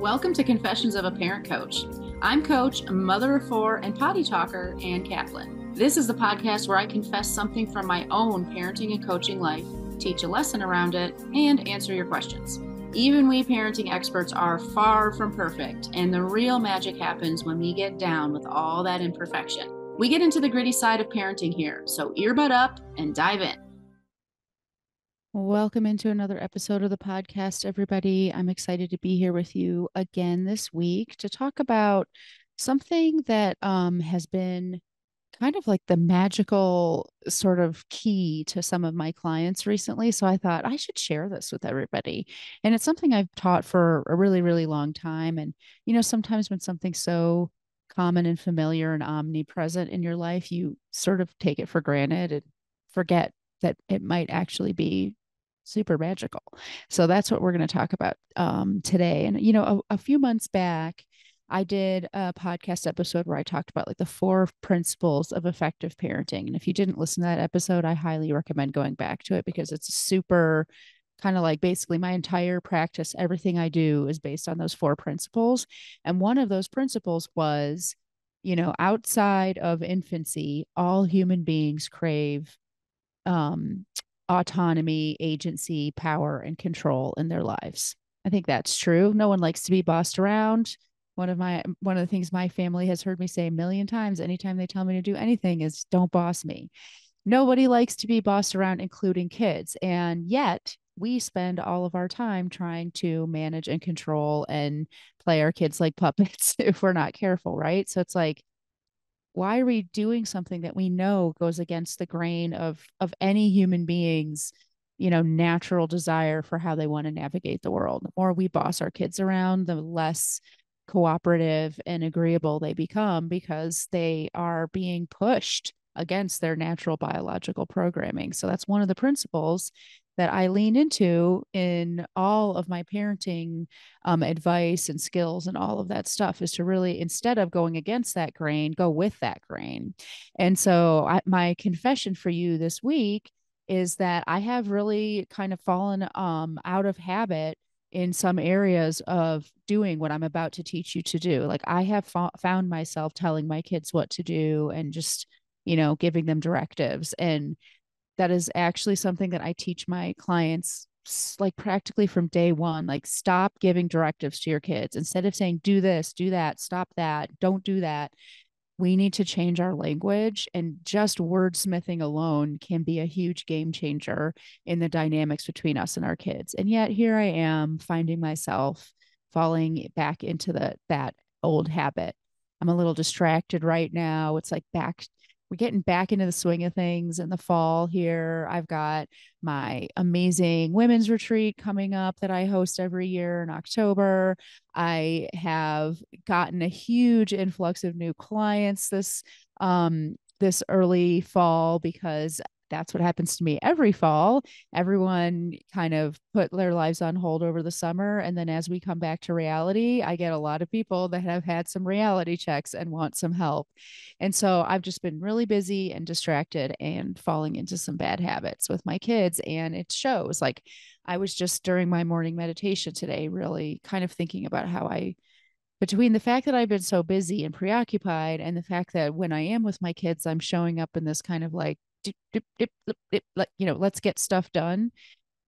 Welcome to Confessions of a Parent Coach. I'm Coach, mother of four, and potty talker, Ann-Kaplan. This is the podcast where I confess something from my own parenting and coaching life, teach a lesson around it, and answer your questions. Even we parenting experts are far from perfect, and the real magic happens when we get down with all that imperfection. We get into the gritty side of parenting here, so earbud up and dive in. Welcome into another episode of the podcast, everybody. I'm excited to be here with you again this week to talk about something that has been kind of like the magical sort of key to some of my clients recently. So I thought I should share this with everybody. And it's something I've taught for a really, really long time. And, sometimes when something's so common and familiar and omnipresent in your life, you sort of take it for granted and forget that it might actually be super magical. So that's what we're going to talk about today. And, a few months back, I did a podcast episode where I talked about like the 4 principles of effective parenting. And if you didn't listen to that episode, I highly recommend going back to it because it's super kind of like basically my entire practice, everything I do is based on those 4 principles. And one of those principles was, outside of infancy, all human beings crave um, autonomy, agency, power, and control in their lives. I think that's true. No one likes to be bossed around. One of the things my family has heard me say a million times anytime they tell me to do anything is don't boss me. Nobody likes to be bossed around, including kids. And yet we spend all of our time trying to manage and control and play our kids like puppets if we're not careful, right? So it's like, why are we doing something that we know goes against the grain of any human being's natural desire for how they want to navigate the world? The more we boss our kids around, the less cooperative and agreeable they become because they are being pushed against their natural biological programming. So that's one of the principles that I lean into in all of my parenting advice and skills and all of that stuff is to really, instead of going against that grain, go with that grain. And so my confession for you this week is that I have really kind of fallen out of habit in some areas of doing what I'm about to teach you to do. Like I have found myself telling my kids what to do and just, giving them directives. And that is actually something that I teach my clients like practically from day one. Like, stop giving directives to your kids. Instead of saying, do this, do that, stop that, don't do that, we need to change our language. And just wordsmithing alone can be a huge game changer in the dynamics between us and our kids. And yet here I am finding myself falling back into that old habit. I'm a little distracted right now. It's like we're getting back into the swing of things in the fall here. I've got my amazing women's retreat coming up that I host every year in October. I have gotten a huge influx of new clients this early fall because that's what happens to me every fall. Everyone kind of put their lives on hold over the summer. And then as we come back to reality, I get a lot of people that have had some reality checks and want some help. And so I've just been really busy and distracted and falling into some bad habits with my kids. And it shows. Like, I was just during my morning meditation today, really kind of thinking about how between the fact that I've been so busy and preoccupied and the fact that when I am with my kids, I'm showing up in this kind of like, dip, dip, dip, dip, dip, like, let's get stuff done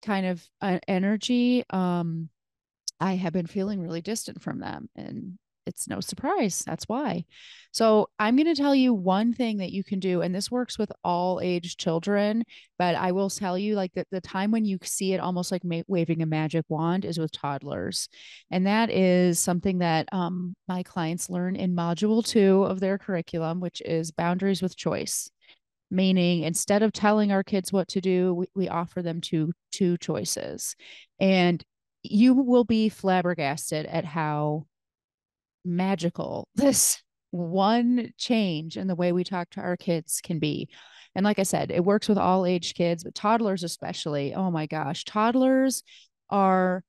kind of energy. I have been feeling really distant from them, and it's no surprise. That's why. So, I'm going to tell you one thing that you can do, and this works with all age children, but I will tell you like the time when you see it almost like waving a magic wand is with toddlers. And that is something that my clients learn in module 2 of their curriculum, which is boundaries with choice. Meaning, instead of telling our kids what to do, we offer them two choices. And you will be flabbergasted at how magical this one change in the way we talk to our kids can be. And like I said, it works with all age kids, but toddlers especially. Oh my gosh, toddlers are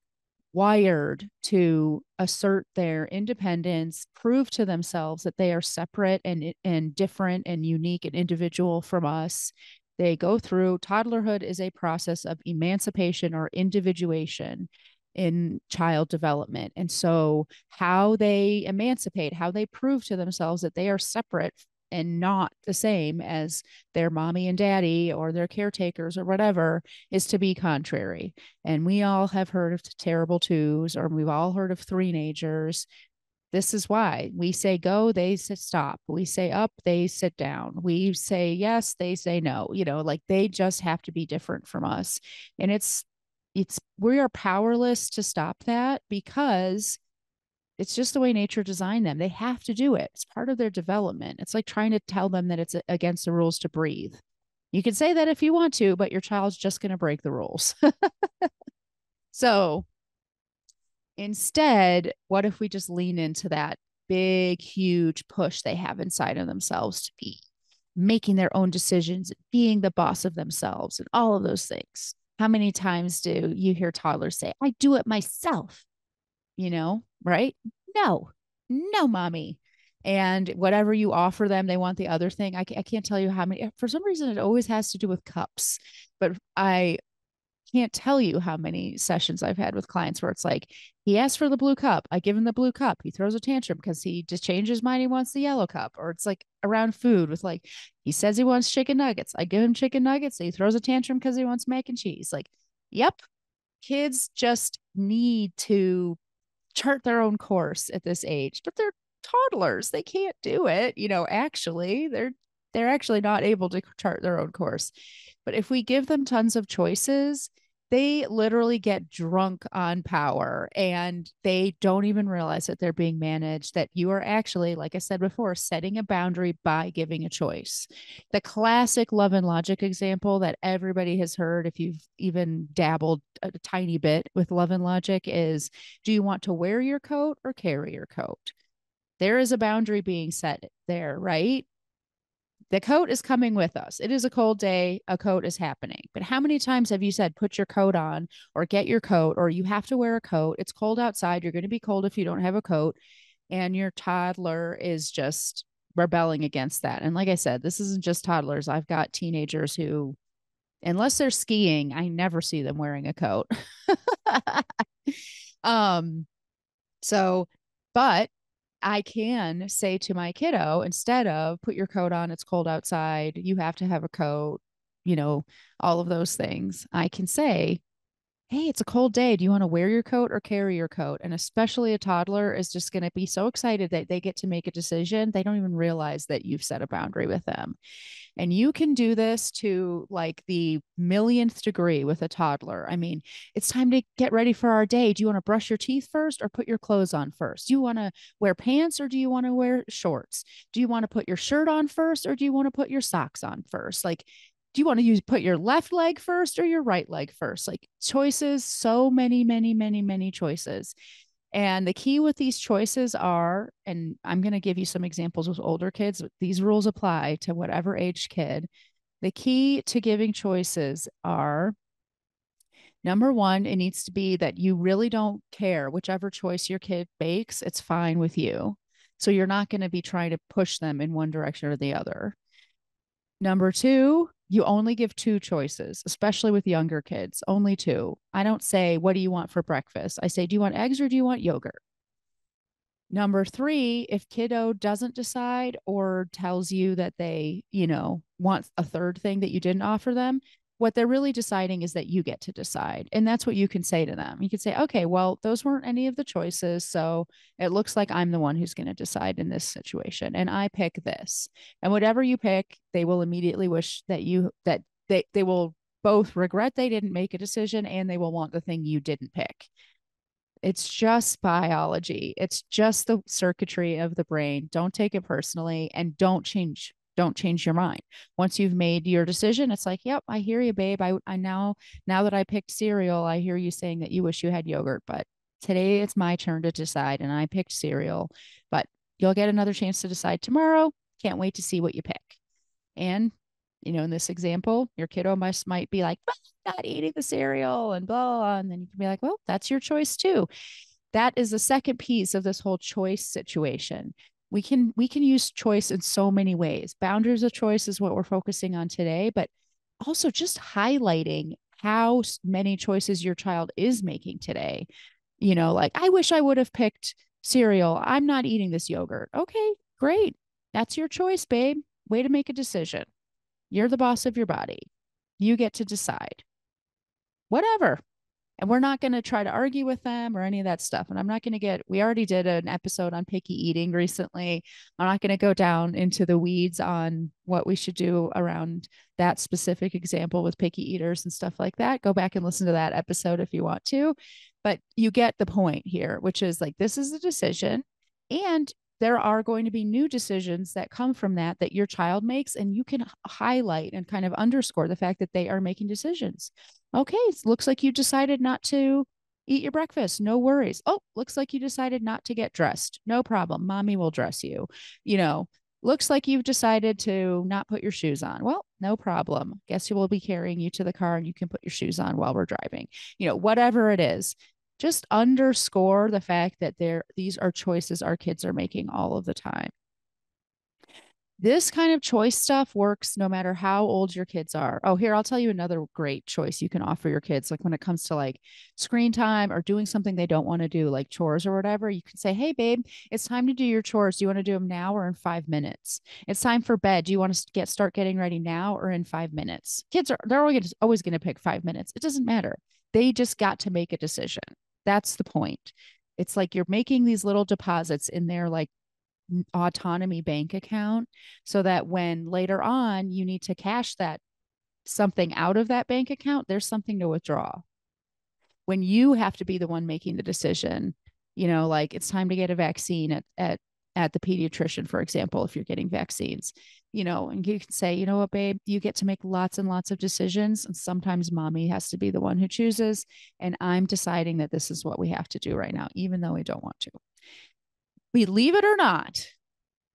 wired to assert their independence, prove to themselves that they are separate and different and unique and individual from us. They go through toddlerhood is a process of emancipation or individuation. in child development. And so how they emancipate, how they prove to themselves that they are separate and not the same as their mommy and daddy or their caretakers or whatever, is to be contrary. And we all have heard of terrible twos, or we've all heard of three-nagers. This is why we say go, they say stop. We say up, they sit down. We say yes, they say no. Like they just have to be different from us. And we are powerless to stop that, because it's just the way nature designed them. They have to do it. It's part of their development. It's like trying to tell them that it's against the rules to breathe. You can say that if you want to, but your child's just going to break the rules. So instead, what if we just lean into that big, huge push they have inside of themselves to be making their own decisions, being the boss of themselves, and all of those things? How many times do you hear toddlers say, I do it myself? Right? No, no, mommy. And whatever you offer them, they want the other thing. I can't tell you how many, for some reason, it always has to do with cups. But I can't tell you how many sessions I've had with clients where it's like, he asked for the blue cup. I give him the blue cup. He throws a tantrum because he just changed his mind. He wants the yellow cup. Or it's like around food with like, he says he wants chicken nuggets. I give him chicken nuggets. So he throws a tantrum because he wants mac and cheese. Like, yep, kids just need to chart their own course at this age, but they're toddlers. They can't do it. Actually, they're actually not able to chart their own course. But if we give them tons of choices, they literally get drunk on power, and they don't even realize that they're being managed, that you are actually, like I said before, setting a boundary by giving a choice. The classic love and logic example that everybody has heard, if you've even dabbled a tiny bit with love and logic, is, do you want to wear your coat or carry your coat? There is a boundary being set there, right? The coat is coming with us. It is a cold day. A coat is happening. But how many times have you said, put your coat on, or get your coat, or you have to wear a coat? It's cold outside. You're going to be cold if you don't have a coat. And your toddler is just rebelling against that. And like I said, this isn't just toddlers. I've got teenagers who, unless they're skiing, I never see them wearing a coat. um, so, but I can say to my kiddo, instead of put your coat on, it's cold outside, you have to have a coat, all of those things, I can say, hey, it's a cold day. Do you want to wear your coat or carry your coat? And especially a toddler is just going to be so excited that they get to make a decision. They don't even realize that you've set a boundary with them. And you can do this to like the millionth degree with a toddler. I mean, it's time to get ready for our day. Do you want to brush your teeth first or put your clothes on first? Do you want to wear pants or do you want to wear shorts? Do you want to put your shirt on first or do you want to put your socks on first? Like, do you want to put your left leg first or your right leg first? Like choices, so many, many, many, many choices. And the key with these choices are, and I'm going to give you some examples with older kids, these rules apply to whatever age kid. The key to giving choices are, number one, it needs to be that you really don't care whichever choice your kid makes, it's fine with you. So you're not going to be trying to push them in one direction or the other. Number two, you only give two choices, especially with younger kids, only two. I don't say, what do you want for breakfast? I say, do you want eggs or do you want yogurt? Number three, if kiddo doesn't decide or tells you that they, want a third thing that you didn't offer them, what they're really deciding is that you get to decide. And that's what you can say to them. You can say, okay, well, those weren't any of the choices. So it looks like I'm the one who's going to decide in this situation. And I pick this. And whatever you pick, they will immediately wish that they will both regret they didn't make a decision and they will want the thing you didn't pick. It's just biology. It's just the circuitry of the brain. Don't take it personally and don't change your mind. Once you've made your decision, it's like, yep, I hear you, babe. I now that I picked cereal, I hear you saying that you wish you had yogurt, but today it's my turn to decide and I picked cereal, but you'll get another chance to decide tomorrow. Can't wait to see what you pick. And in this example, your kiddo might be like, not eating the cereal and blah, blah, and then you can be like, well, that's your choice too. That is the second piece of this whole choice situation. We can use choice in so many ways. Boundaries of choice is what we're focusing on today, but also just highlighting how many choices your child is making today. Like, I wish I would have picked cereal. I'm not eating this yogurt. Okay, great. That's your choice, babe. Way to make a decision. You're the boss of your body. You get to decide. Whatever. And we're not going to try to argue with them or any of that stuff. And I'm not going to we already did an episode on picky eating recently. I'm not going to go down into the weeds on what we should do around that specific example with picky eaters and stuff like that. Go back and listen to that episode if you want to. But you get the point here, which is like, this is a decision. And there are going to be new decisions that come from that your child makes. And you can highlight and kind of underscore the fact that they are making decisions. Okay, it looks like you decided not to eat your breakfast. No worries. Oh, looks like you decided not to get dressed. No problem. Mommy will dress you. Looks like you've decided to not put your shoes on. Well, no problem. Guess you will be carrying you to the car and you can put your shoes on while we're driving. Whatever it is, just underscore the fact that these are choices our kids are making all of the time. This kind of choice stuff works no matter how old your kids are. Oh, here, I'll tell you another great choice you can offer your kids. Like when it comes to like screen time or doing something they don't want to do, like chores or whatever, you can say, hey, babe, it's time to do your chores. Do you want to do them now or in 5 minutes? It's time for bed. Do you want to start getting ready now or in 5 minutes? They're always going to pick 5 minutes. It doesn't matter. They just got to make a decision. That's the point. It's like you're making these little deposits in their like autonomy bank account so that when later on you need to cash that something out of that bank account, there's something to withdraw. When you have to be the one making the decision, like it's time to get a vaccine at the pediatrician, for example, if you're getting vaccines, and you can say, you know what, babe, you get to make lots and lots of decisions. And sometimes mommy has to be the one who chooses. And I'm deciding that this is what we have to do right now, even though we don't want to. Believe it or not,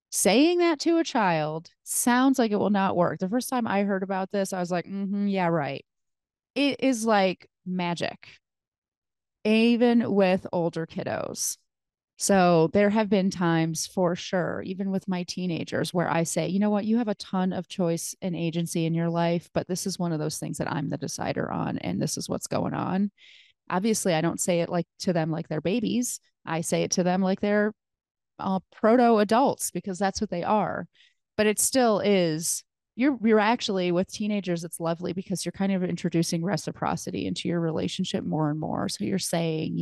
saying that to a child sounds like it will not work. The first time I heard about this, I was like, yeah, right. It is like magic, even with older kiddos. So there have been times for sure, even with my teenagers, where I say, you know what, you have a ton of choice and agency in your life, but this is one of those things that I'm the decider on, and this is what's going on. Obviously, I don't say it like to them like they're babies. I say it to them like they're proto adults, because that's what they are. But it still is, you're actually, with teenagers, it's lovely because you're kind of introducing reciprocity into your relationship more and more. So you're saying,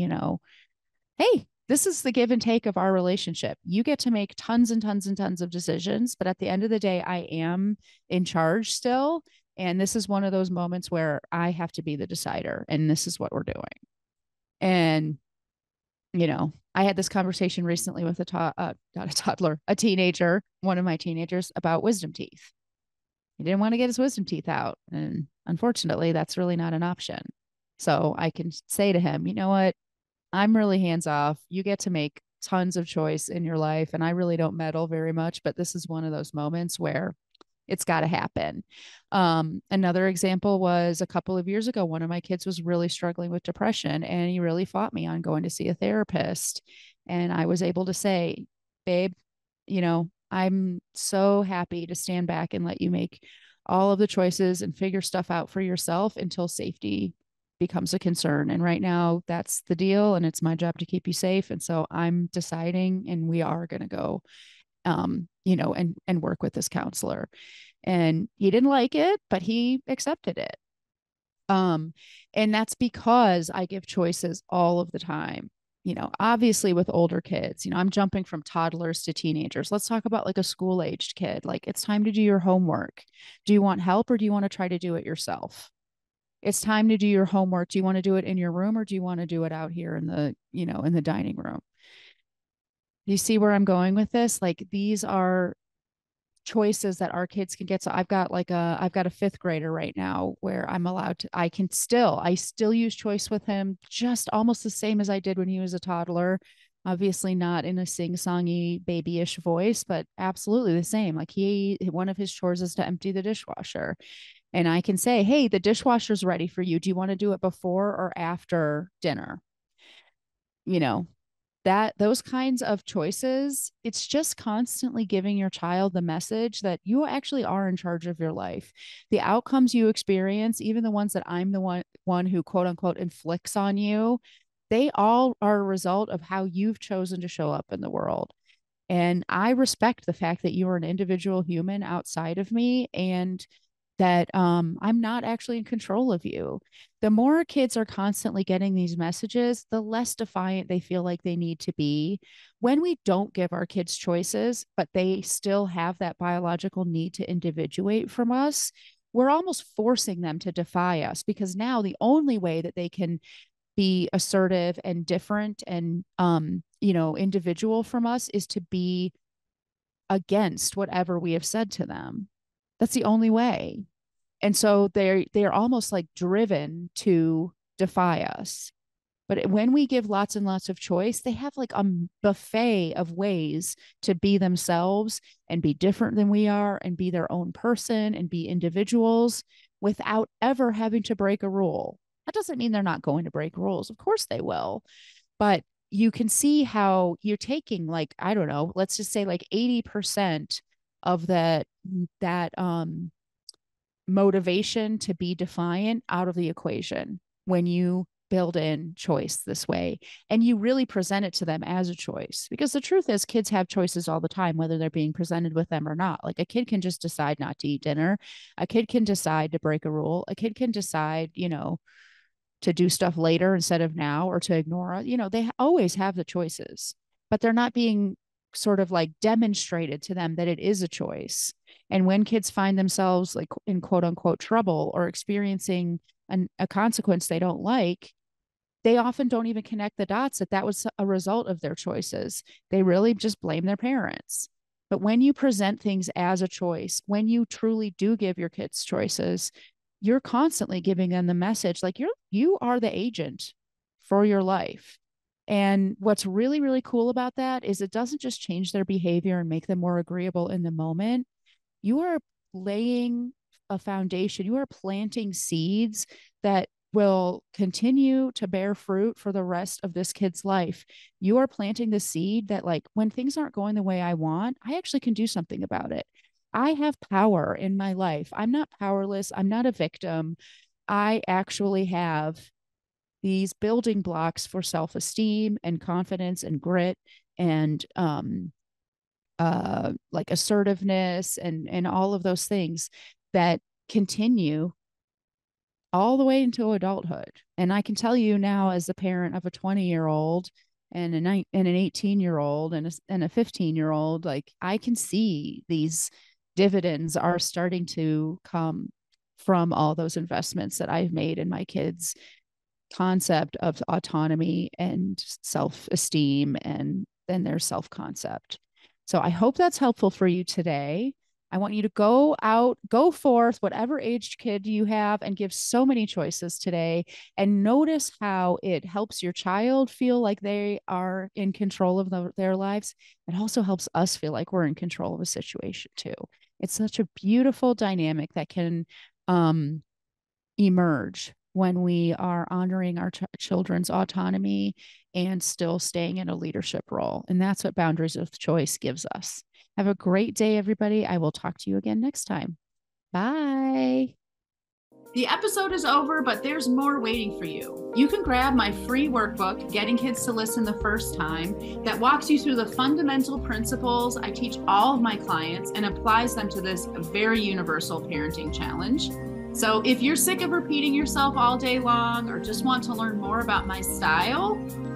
hey, this is the give and take of our relationship. You get to make tons and tons and tons of decisions, but at the end of the day, I am in charge still. And this is one of those moments where I have to be the decider, and this is what we're doing. And I had this conversation recently with not a toddler, a teenager, one of my teenagers, about wisdom teeth. He didn't want to get his wisdom teeth out. And unfortunately, that's really not an option. So I can say to him, you know what? I'm really hands off. You get to make tons of choice in your life. And I really don't meddle very much, but this is one of those moments where it's got to happen. Another example was a couple of years ago, one of my kids was really struggling with depression, and he really fought me on going to see a therapist. And I was able to say, babe, I'm so happy to stand back and let you make all of the choices and figure stuff out for yourself until safety becomes a concern. And right now that's the deal. And it's my job to keep you safe. And so I'm deciding, and we are going to go, and work with this counselor. And he didn't like it, but he accepted it. And that's because I give choices all of the time. Obviously with older kids, I'm jumping from toddlers to teenagers. Let's talk about like a school-aged kid. Like, it's time to do your homework. Do you want help, or do you want to try to do it yourself? It's time to do your homework. Do you want to do it in your room, or do you want to do it out here in the dining room? You see where I'm going with this? Like, these are choices that our kids can get. So I've got a fifth grader right now where I still use choice with him, just almost the same as I did when he was a toddler. Obviously not in a sing-songy babyish voice, but absolutely the same. Like, one of his chores is to empty the dishwasher. And I can say, hey, the dishwasher's ready for you. Do you want to do it before or after dinner? Those kinds of choices, it's just constantly giving your child the message that you actually are in charge of your life. The outcomes you experience, even the ones that I'm the one who quote unquote inflicts on you, They all are a result of how you've chosen to show up in the world. And I respect the fact that you are an individual human outside of me, and that I'm not actually in control of you. The more kids are constantly getting these messages, the less defiant they feel like they need to be. When we don't give our kids choices, but they still have that biological need to individuate from us, we're almost forcing them to defy us, because now the only way that they can be assertive and different and individual from us is to be against whatever we have said to them. That's the only way. And so they're almost like driven to defy us. But when we give lots and lots of choice, they have like a buffet of ways to be themselves and be different than we are and be their own person and be individuals without ever having to break a rule. That doesn't mean they're not going to break rules. Of course they will. But you can see how you're taking, like, I don't know, let's just say like 80% of that motivation to be defiant out of the equation when you build in choice this way, and you really present it to them as a choice. Because the truth is, kids have choices all the time, whether they're being presented with them or not. Like, a kid can just decide not to eat dinner. A kid can decide to break a rule. A kid can decide, to do stuff later instead of now, or to ignore it. They always have the choices, but they're not being sort of like demonstrated to them that it is a choice. And when kids find themselves like in quote unquote trouble or experiencing a consequence they don't like, they often don't even connect the dots that was a result of their choices. They really just blame their parents. But when you present things as a choice, when you truly do give your kids choices, you're constantly giving them the message like you are the agent for your life. And what's really, really cool about that is it doesn't just change their behavior and make them more agreeable in the moment. You are laying a foundation, you are planting seeds that will continue to bear fruit for the rest of this kid's life. You are planting the seed that, like, when things aren't going the way I want, I actually can do something about it. I have power in my life. I'm not powerless. I'm not a victim. I actually have these building blocks for self-esteem and confidence and grit and like assertiveness and all of those things that continue all the way into adulthood. And I can tell you now, as a parent of a 20-year-old and an 18-year-old and a 15-year-old, like, I can see these dividends are starting to come from all those investments that I've made in my kids' concept of autonomy and self-esteem and then their self-concept. So I hope that's helpful for you today. I want you to go out, go forth, whatever aged kid you have, and give so many choices today, and notice how it helps your child feel like they are in control of their lives. It also helps us feel like we're in control of a situation too. It's such a beautiful dynamic that can emerge when we are honoring our children's autonomy and still staying in a leadership role. And that's what Boundaries of Choice gives us. Have a great day, everybody. I will talk to you again next time. Bye. The episode is over, but there's more waiting for you. You can grab my free workbook, Getting Kids to Listen the First Time, that walks you through the fundamental principles I teach all of my clients and applies them to this very universal parenting challenge. So if you're sick of repeating yourself all day long or just want to learn more about my style,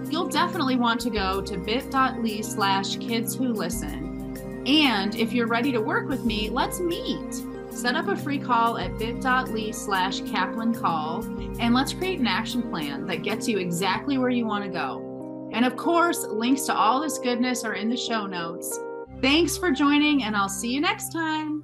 you'll definitely want to go to bit.ly/kidswholisten. And if you're ready to work with me, let's meet. Set up a free call at bit.ly/KaplanCall, and let's create an action plan that gets you exactly where you want to go. And of course, links to all this goodness are in the show notes. Thanks for joining, and I'll see you next time.